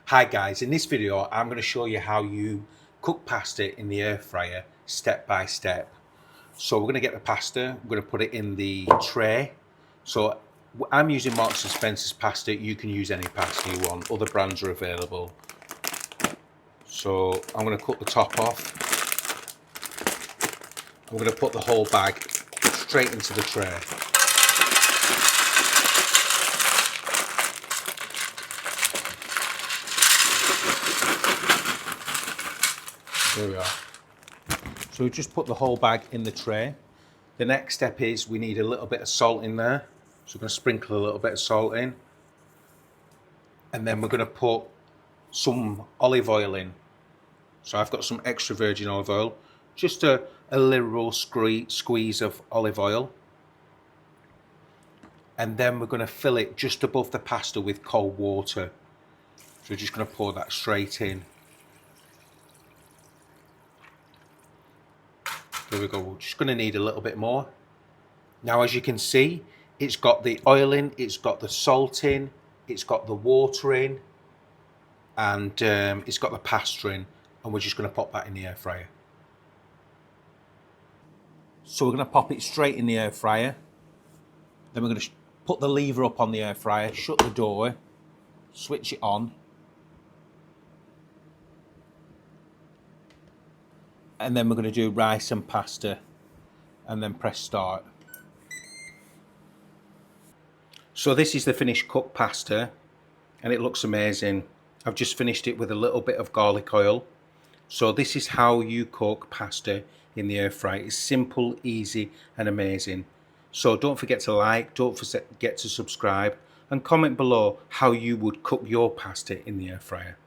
Hi guys, in this video I'm going to show you how you cook pasta in the air fryer step by step. So we're going to get the pasta, we're going to put it in the tray. So I'm using Marks & Spencer's pasta. You can use any pasta you want, other brands are available. So I'm going to cut the top off. I'm going to put the whole bag straight into the tray. There we are. So we just put the whole bag in the tray. The next step is we need a little bit of salt in there. So we're going to sprinkle a little bit of salt in. And then we're going to put some olive oil in. So I've got some extra virgin olive oil. Just a liberal squeeze of olive oil. And then we're going to fill it just above the pasta with cold water. So we're just going to pour that straight in. There we go, we're just going to need a little bit more. Now as you can see, it's got the oil in, it's got the salt in, it's got the water in, and it's got the pasta in, and we're just going to pop that in the air fryer. So we're going to pop it straight in the air fryer. Then we're going to put the lever up on the air fryer, shut the door, switch it on. And then we're going to do rice and pasta and then press start. So this is the finished cooked pasta and it looks amazing. I've just finished it with a little bit of garlic oil. So this is how you cook pasta in the air fryer. It's simple, easy and amazing. So don't forget to like, don't forget to subscribe and comment below how you would cook your pasta in the air fryer.